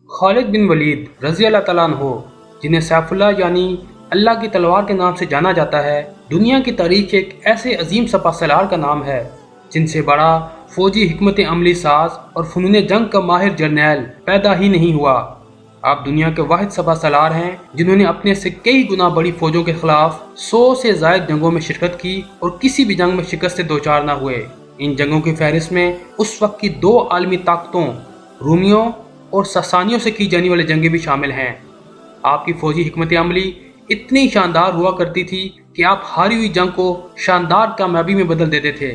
خالد بن ولید رضی اللہ تعالیٰ عنہ، جنہیں سیف اللہ یعنی اللہ کی تلوار کے نام سے جانا جاتا ہے، دنیا کی تاریخ ایک ایسے عظیم سپہ سالار کا نام ہے جن سے بڑا فوجی حکمت عملی ساز اور فنون جنگ کا ماہر جرنیل پیدا ہی نہیں ہوا۔ آپ دنیا کے واحد سپہ سالار ہیں جنہوں نے اپنے سے کئی گنا بڑی فوجوں کے خلاف 100 سے زائد جنگوں میں شرکت کی اور کسی بھی جنگ میں شکست سے دوچار نہ ہوئے۔ ان جنگوں کی فہرست میں اس وقت کی 2 عالمی طاقتوں رومیوں اور ساسانیوں سے کی جانے والی جنگیں بھی شامل ہیں۔ آپ کی فوجی حکمت عملی اتنی شاندار ہوا کرتی تھی کہ آپ ہاری ہوئی جنگ کو شاندار کامیابی میں بدل دیتے تھے۔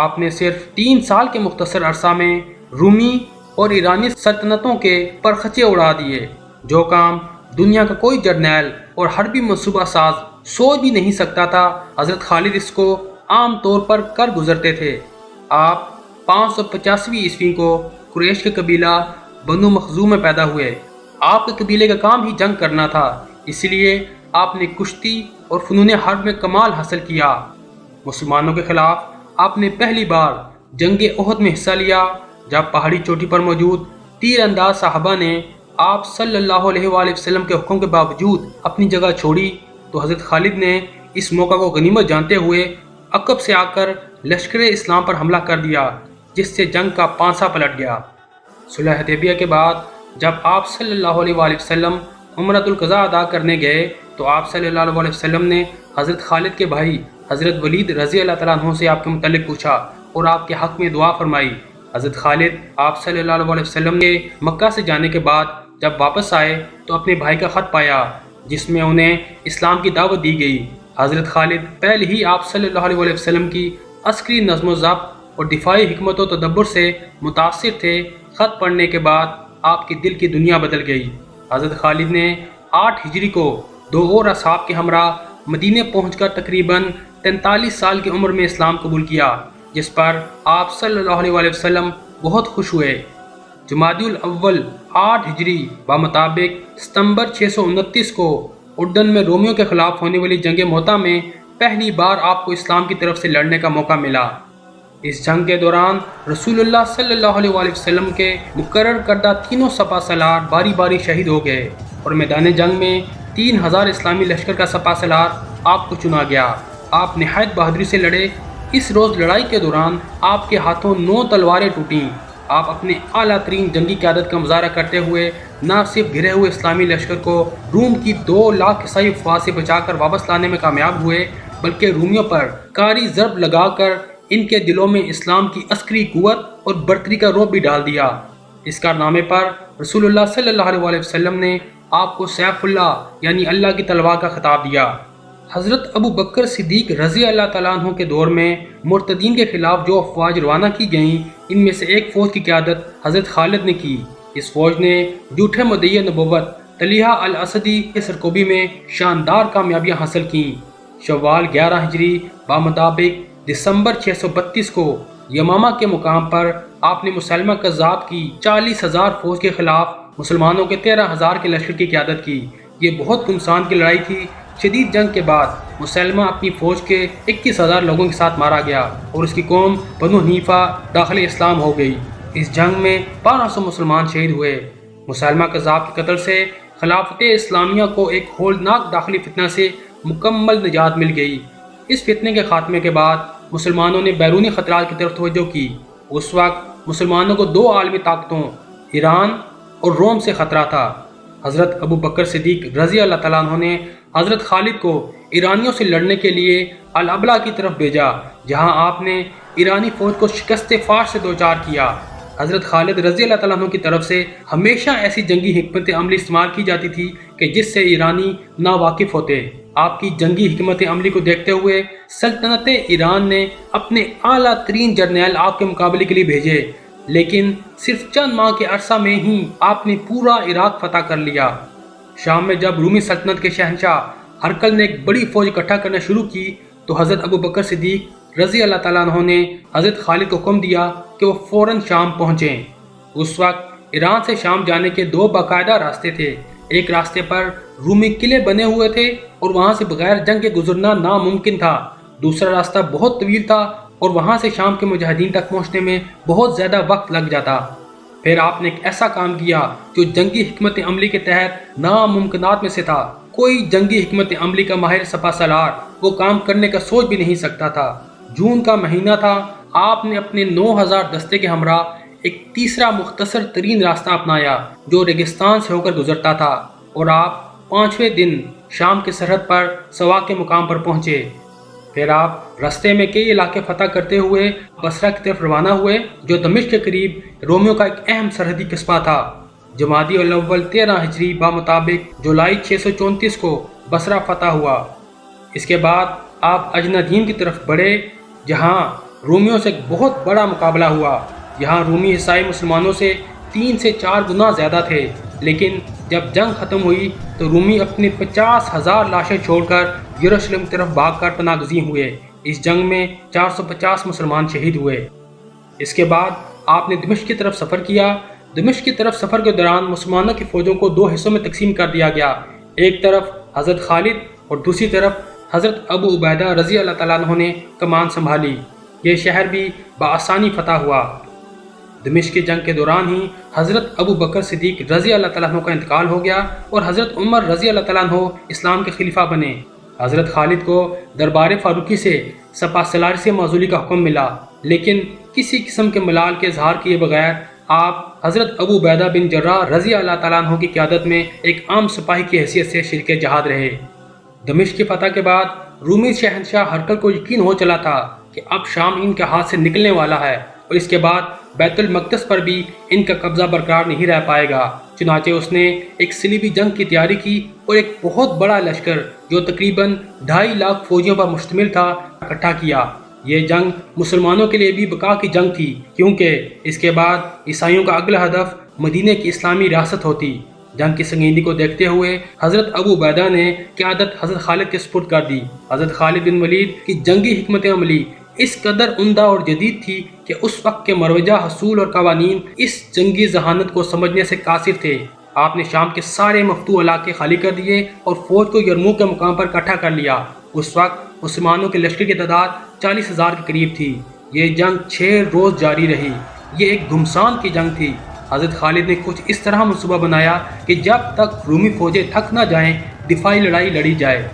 آپ نے صرف 3 سال کے مختصر عرصہ میں رومی اور ایرانی سلطنتوں کے پرخچے اڑا دیے، جو کام دنیا کا کوئی جرنیل اور حربی منصوبہ ساز سوچ بھی نہیں سکتا تھا۔ حضرت خالد اس کو عام طور پر کر گزرتے تھے۔ آپ 585 عیسوی کو قریش کے قبیلہ بنو مخزوم میں پیدا ہوئے۔ آپ کے قبیلے کا کام ہی جنگ کرنا تھا، اس لیے آپ نے کشتی اور فنون حرب میں کمال حاصل کیا۔ مسلمانوں کے خلاف آپ نے پہلی بار جنگ احد میں حصہ لیا، جب پہاڑی چوٹی پر موجود تیر انداز صحابہ نے آپ صلی اللہ علیہ وآلہ وسلم کے حکم کے باوجود اپنی جگہ چھوڑی تو حضرت خالد نے اس موقع کو غنیمت جانتے ہوئے عقب سے آ کر لشکر اسلام پر حملہ کر دیا، جس سے جنگ کا پانسا پلٹ گیا۔ صلح حدیبیہ کے بعد جب آپ صلی اللہ علیہ وآلہ وسلم عمرۃ القضاء ادا کرنے گئے تو آپ صلی اللہ علیہ وسلم نے حضرت خالد کے بھائی حضرت ولید رضی اللہ تعالیٰ عنہ سے آپ کے متعلق پوچھا اور آپ کے حق میں دعا فرمائی۔ حضرت خالد آپ صلی اللہ علیہ وسلم کے مکہ سے جانے کے بعد جب واپس آئے تو اپنے بھائی کا خط پایا جس میں انہیں اسلام کی دعوت دی گئی۔ حضرت خالد پہلے ہی آپ صلی اللہ علیہ وسلم کی عسکری نظم و ضبط اور دفاعی حکمت و تدبر سے متاثر تھے۔ خط پڑھنے کے بعد آپ کے دل کی دنیا بدل گئی۔ حضرت خالد نے 8 ہجری کو 2 اور اصحاب کے ہمراہ مدینے پہنچ کر تقریباً 43 سال کی عمر میں اسلام قبول کیا، جس پر آپ صلی اللہ علیہ وسلم بہت خوش ہوئے۔ جمادی الاول 8 ہجری بمطابق ستمبر 629 کو اردن میں رومیوں کے خلاف ہونے والی جنگ موتا میں پہلی بار آپ کو اسلام کی طرف سے لڑنے کا موقع ملا۔ اس جنگ کے دوران رسول اللہ صلی اللہ علیہ وآلہ وسلم کے مقرر کردہ تینوں سپہ سالار باری باری شہید ہو گئے اور میدان جنگ میں 3000 اسلامی لشکر کا سپہ سالار آپ کو چنا گیا۔ آپ نہایت بہادری سے لڑے۔ اس روز لڑائی کے دوران آپ کے ہاتھوں 9 تلواریں ٹوٹیں۔ آپ اپنے اعلیٰ ترین جنگی قیادت کا مظاہرہ کرتے ہوئے نہ صرف گھرے ہوئے اسلامی لشکر کو روم کی 2 لاکھ عیسائی افواج سے بچا کر واپس لانے میں کامیاب ہوئے، بلکہ رومیوں پر کاری ضرب لگا کر ان کے دلوں میں اسلام کی عسکری قوت اور برتری کا رعب بھی ڈال دیا۔ اس کارنامے پر رسول اللہ صلی اللہ علیہ وسلم نے آپ کو سیف اللہ یعنی اللہ کی تلوار کا خطاب دیا۔ حضرت ابو بکر صدیق رضی اللہ تعالیٰ عنہ کے دور میں مرتدین کے خلاف جو افواج روانہ کی گئیں، ان میں سے ایک فوج کی قیادت حضرت خالد نے کی۔ اس فوج نے جھوٹے مدعی نبوت طلحہ الاسدی کے سرکوبی میں شاندار کامیابیاں حاصل کیں۔ شوال 11 ہجری بمطابق دسمبر 632 کو یمامہ کے مقام پر آپ نے مسلمہ کذاب کی 40,000 فوج کے خلاف مسلمانوں کے 13,000 کے لشکر کی قیادت کی۔ یہ بہت گھمسان کی لڑائی تھی۔ شدید جنگ کے بعد مسلمہ اپنی فوج کے 21,000 لوگوں کے ساتھ مارا گیا اور اس کی قوم بنو حنیفہ داخل اسلام ہو گئی۔ اس جنگ میں 1200 مسلمان شہید ہوئے۔ مسلمہ کذاب کے قتل سے خلافت اسلامیہ کو ایک ہولناک داخلی فتنہ سے مکمل نجات مل گئی۔ اس فتنے کے خاتمے کے بعد مسلمانوں نے بیرونی خطرات کی طرف توجہ کی۔ اس وقت مسلمانوں کو 2 عالمی طاقتوں ایران اور روم سے خطرہ تھا۔ حضرت ابو بکر صدیق رضی اللہ تعالیٰ عنہ نے حضرت خالد کو ایرانیوں سے لڑنے کے لیے الابلا کی طرف بھیجا، جہاں آپ نے ایرانی فوج کو شکست فاش سے دوچار کیا۔ حضرت خالد رضی اللہ تعالیٰ عنہ کی طرف سے ہمیشہ ایسی جنگی حکمت عملی استعمال کی جاتی تھی کہ جس سے ایرانی ناواقف ہوتے۔ آپ کی جنگی حکمت عملی کو دیکھتے ہوئے سلطنت ایران نے اپنے اعلیٰ ترین جرنیل آپ کے مقابلے کے لیے بھیجے، لیکن صرف چند ماہ کے عرصہ میں ہی آپ نے پورا عراق فتح کر لیا۔ شام میں جب رومی سلطنت کے شہنشاہ ہرقل نے ایک بڑی فوج اکٹھا کرنا شروع کی تو حضرت ابو بکر صدیق رضی اللہ تعالیٰ عنہ نے حضرت خالد کو حکم دیا کہ وہ فوراً شام پہنچیں۔ اس وقت ایران سے شام جانے کے 2 باقاعدہ راستے تھے۔ ایک راستے پر رومی قلعے بنے ہوئے تھے اور وہاں سے بغیر جنگ کے گزرنا ناممکن تھا۔ دوسرا راستہ بہت طویل تھا اور وہاں سے شام کے مجاہدین تک پہنچنے میں بہت زیادہ وقت لگ جاتا۔ پھر آپ نے ایک ایسا کام کیا جو جنگی حکمت عملی کے تحت ناممکنات میں سے تھا۔ کوئی جنگی حکمت عملی کا ماہر سپہ سالار وہ کام کرنے کا سوچ بھی نہیں سکتا تھا۔ جون کا مہینہ تھا، آپ نے اپنے 9000 دستے کے ہمراہ ایک تیسرا مختصر ترین راستہ اپنایا جو ریگستان سے ہو کر گزرتا تھا، اور آپ 5ویں دن شام کی سرحد پر سوا کے مقام پر پہنچے۔ پھر آپ راستے میں کئی علاقے فتح کرتے ہوئے بصرہ کی طرف روانہ ہوئے، جو دمشق کے قریب رومیوں کا ایک اہم سرحدی قصبہ تھا۔ جمادی الاول 13 ہجری بمطابق جولائی 634 کو بصرہ فتح ہوا۔ اس کے بعد آپ اجنادین کی طرف بڑھے، جہاں رومیوں سے ایک بہت بڑا مقابلہ ہوا۔ یہاں رومی عیسائی مسلمانوں سے 3 سے 4 گنا زیادہ تھے، لیکن جب جنگ ختم ہوئی تو رومی اپنی 50,000 لاشیں چھوڑ کر یروشلم کی طرف بھاگ کر پناہ گزین ہوئے۔ اس جنگ میں 450 مسلمان شہید ہوئے۔ اس کے بعد آپ نے دمشق کی طرف سفر کیا۔ دمشق کی طرف سفر کے دوران مسلمانوں کی فوجوں کو 2 حصوں میں تقسیم کر دیا گیا، ایک طرف حضرت خالد اور دوسری طرف حضرت ابو عبیدہ رضی اللہ تعالیٰ عنہ نے کمان سنبھالی۔ یہ شہر بھی بآسانی فتح ہوا۔ دمشق کی جنگ کے دوران ہی حضرت ابو بکر صدیق رضی اللہ تعالیٰ عنہ کا انتقال ہو گیا اور حضرت عمر رضی اللہ تعالیٰ عنہ اسلام کے خلیفہ بنے۔ حضرت خالد کو دربار فاروقی سے سپہ سالاری سے معزولی کا حکم ملا، لیکن کسی قسم کے ملال کے اظہار کیے بغیر آپ حضرت ابو عبیدہ بن جراح رضی اللہ تعالیٰ عنہ کی قیادت میں ایک عام سپاہی کی حیثیت سے شریک جہاد رہے۔ دمشق کی فتح کے بعد رومی شہنشاہ ہرقل کو یقین ہو چلا تھا کہ اب شام ان کے ہاتھ سے نکلنے والا ہے، اور اس کے بعد بیت المقدس پر بھی ان کا قبضہ برقرار نہیں رہ پائے گا۔ چنانچہ اس نے ایک صلیبی جنگ کی تیاری کی اور ایک بہت بڑا لشکر جو تقریباً 2.5 لاکھ فوجیوں پر مشتمل تھا اکٹھا کیا۔ یہ جنگ مسلمانوں کے لیے بھی بقا کی جنگ تھی، کیونکہ اس کے بعد عیسائیوں کا اگلا ہدف مدینے کی اسلامی ریاست ہوتی۔ جنگ کی سنگینی کو دیکھتے ہوئے حضرت ابو عبیدہ نے قیادت حضرت خالد کے سپرد کر دی۔ حضرت خالد بن ولید کی جنگی حکمت عملی اس قدر عمدہ اور جدید تھی کہ اس وقت کے مروجہ حصول اور قوانین اس جنگی ذہانت کو سمجھنے سے قاصر تھے۔ آپ نے شام کے سارے مفتوح علاقے خالی کر دیے اور فوج کو یرموک کے مقام پر اکٹھا کر لیا۔ اس وقت مسلمانوں کے لشکر کی تعداد 40,000 کے قریب تھی۔ یہ جنگ 6 روز جاری رہی۔ یہ ایک گھمسان کی جنگ تھی۔ حضرت خالد نے کچھ اس طرح منصوبہ بنایا کہ جب تک رومی فوجیں تھک نہ جائیں دفاعی لڑائی لڑی جائے۔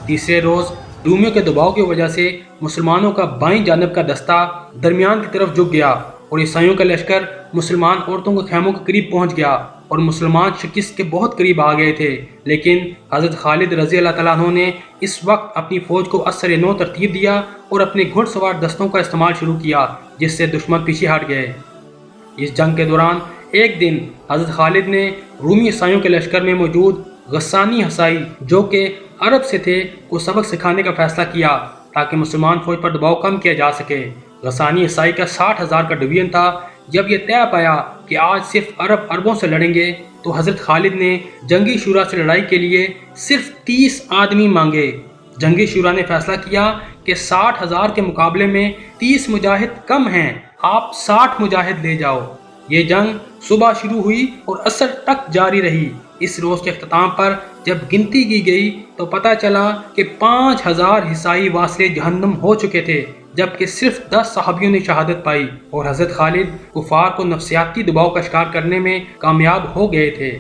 تیسرے روز رومیوں کے دباؤ کی وجہ سے مسلمانوں کا بائیں جانب کا دستہ درمیان کی طرف جھک گیا اور عیسائیوں کا لشکر مسلمان عورتوں کے خیموں کے قریب پہنچ گیا اور مسلمان شکست کے بہت قریب آ گئے تھے۔ لیکن حضرت خالد رضی اللہ تعالیٰ عنہ نے اس وقت اپنی فوج کو اثر نو ترتیب دیا اور اپنے گھڑ سوار دستوں کا استعمال شروع کیا، جس سے دشمن پیچھے ہٹ گئے۔ اس جنگ کے دوران ایک دن حضرت خالد نے رومی عیسائیوں کے لشکر میں موجود غسانی عیسائی جو کہ عرب سے تھے کو سبق سکھانے کا فیصلہ کیا تاکہ مسلمان فوج پر دباؤ کم کیا جا سکے۔ غسانی عیسائی کا 60,000 کا ڈویژن تھا۔ جب یہ طے پایا کہ آج صرف عربوں سے لڑیں گے تو حضرت خالد نے جنگی شورا سے لڑائی کے لیے صرف 30 آدمی مانگے۔ جنگی شورا نے فیصلہ کیا کہ 60,000 کے مقابلے میں 30 مجاہد کم ہیں، آپ 60 مجاہد لے جاؤ۔ یہ جنگ صبح شروع ہوئی اور عصر تک جاری رہی۔ اس روز کے اختتام پر جب گنتی کی گئی تو پتہ چلا کہ 5,000 عیسائی واصل جہنم ہو چکے تھے، جبکہ صرف 10 صحابیوں نے شہادت پائی اور حضرت خالد کفار کو نفسیاتی دباؤ کا شکار کرنے میں کامیاب ہو گئے تھے۔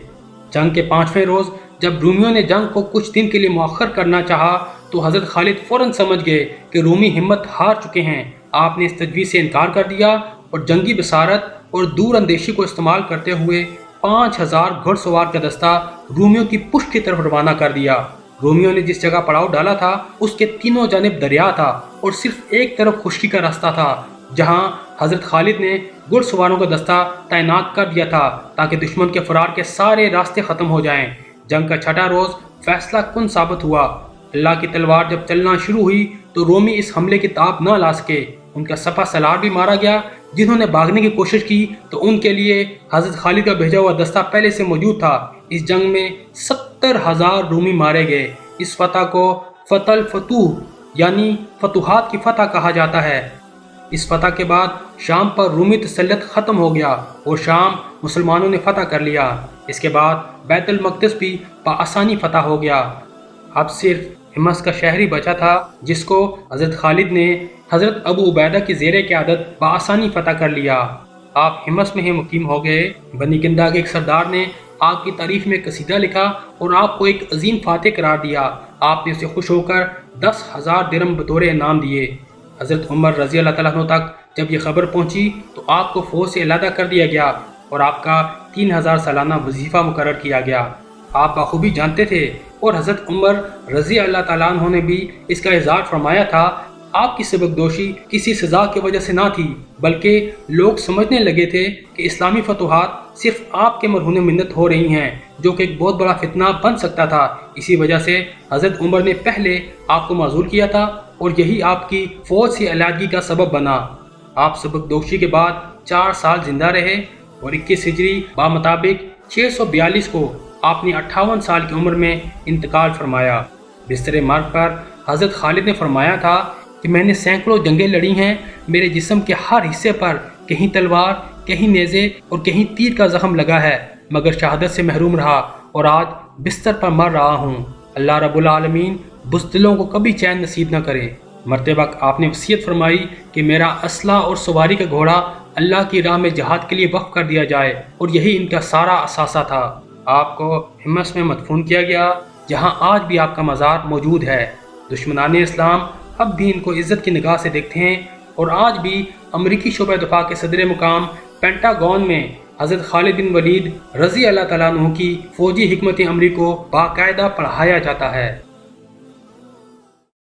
جنگ کے 5ویں روز جب رومیوں نے جنگ کو کچھ دن کے لیے مؤخر کرنا چاہا تو حضرت خالد فوراً سمجھ گئے کہ رومی ہمت ہار چکے ہیں۔ آپ نے اس تجویز سے انکار کر دیا اور جنگی بصارت اور دور اندیشی کو استعمال کرتے ہوئے 5,000 گھڑ سوار کا دستہ رومیوں کی پشت کی طرف روانہ کر دیا۔ رومیوں نے جس جگہ پڑاؤ ڈالا تھا اس کے تینوں جانب دریا تھا اور صرف ایک طرف خشکی کا راستہ تھا، جہاں حضرت خالد نے گھڑ سواروں کا دستہ تعینات کر دیا تھا تاکہ دشمن کے فرار کے سارے راستے ختم ہو جائیں۔ جنگ کا 6واں روز فیصلہ کن ثابت ہوا۔ اللہ کی تلوار جب چلنا شروع ہوئی تو رومی اس حملے کی تاب نہ لا سکے۔ ان کا سپہ سالار بھی مارا گیا۔ جنہوں نے بھاگنے کی کوشش کی تو ان کے لیے حضرت خالد کا بھیجا ہوا دستہ پہلے سے موجود تھا۔ اس جنگ میں 70,000 رومی مارے گئے۔ اس فتح کو فتح الفتوح یعنی فتوحات کی فتح کہا جاتا ہے۔ اس فتح کے بعد شام پر رومی تسلط ختم ہو گیا اور شام مسلمانوں نے فتح کر لیا۔ اس کے بعد بیت المقدس بھی بآسانی فتح ہو گیا۔ اب صرف حمص کا شہر ہی بچا تھا جس کو حضرت خالد نے حضرت ابو عبیدہ کی زیر قیادت بآسانی فتح کر لیا۔ آپ حمص میں ہی مقیم ہو گئے۔ بنی کندا کے ایک سردار نے آپ کی تعریف میں قصیدہ لکھا اور آپ کو ایک عظیم فاتح قرار دیا۔ آپ نے اسے خوش ہو کر 10,000 درم بطور انعام دیے۔ حضرت عمر رضی اللہ تعالیٰ عنہ تک جب یہ خبر پہنچی تو آپ کو فوج سے علیحدہ کر دیا گیا اور آپ کا 3,000 سالانہ وظیفہ مقرر کیا گیا۔ آپ بخوبی جانتے تھے اور حضرت عمر رضی اللہ تعالیٰ عنہ نے بھی اس کا اظہار فرمایا تھا، آپ کی سبکدوشی کسی سزا کی وجہ سے نہ تھی، بلکہ لوگ سمجھنے لگے تھے کہ اسلامی فتوحات صرف آپ کے مرہون منت ہو رہی ہیں، جو کہ ایک بہت بڑا فتنہ بن سکتا تھا۔ اسی وجہ سے حضرت عمر نے پہلے آپ کو معزول کیا تھا اور یہی آپ کی فوج سے علیحدگی کا سبب بنا۔ آپ سبکدوشی کے بعد 4 سال زندہ رہے اور 21 ہجری بمطابق 642 کو آپ نے 58 سال کی عمر میں انتقال فرمایا۔ بستر مرگ پر حضرت خالد نے فرمایا تھا کہ میں نے سینکڑوں جنگیں لڑی ہیں، میرے جسم کے ہر حصے پر کہیں تلوار، کہیں نیزے اور کہیں تیر کا زخم لگا ہے، مگر شہادت سے محروم رہا اور آج بستر پر مر رہا ہوں۔ اللہ رب العالمین بزدلوں کو کبھی چین نصیب نہ کرے۔ مرتے وقت آپ نے وصیت فرمائی کہ میرا اسلحہ اور سواری کا گھوڑا اللہ کی راہ میں جہاد کے لیے وقف کر دیا جائے، اور یہی ان کا سارا اثاثہ تھا۔ آپ کو حمص میں مدفون کیا گیا، جہاں آج بھی آپ کا مزار موجود ہے۔ دشمنان اسلام اب بھی ان کو عزت کی نگاہ سے دیکھتے ہیں اور آج بھی امریکی شعبہ دفاع کے صدر مقام پینٹاگون میں حضرت خالد بن ولید رضی اللہ تعالیٰ عنہ کی فوجی حکمت عملی کو باقاعدہ پڑھایا جاتا ہے۔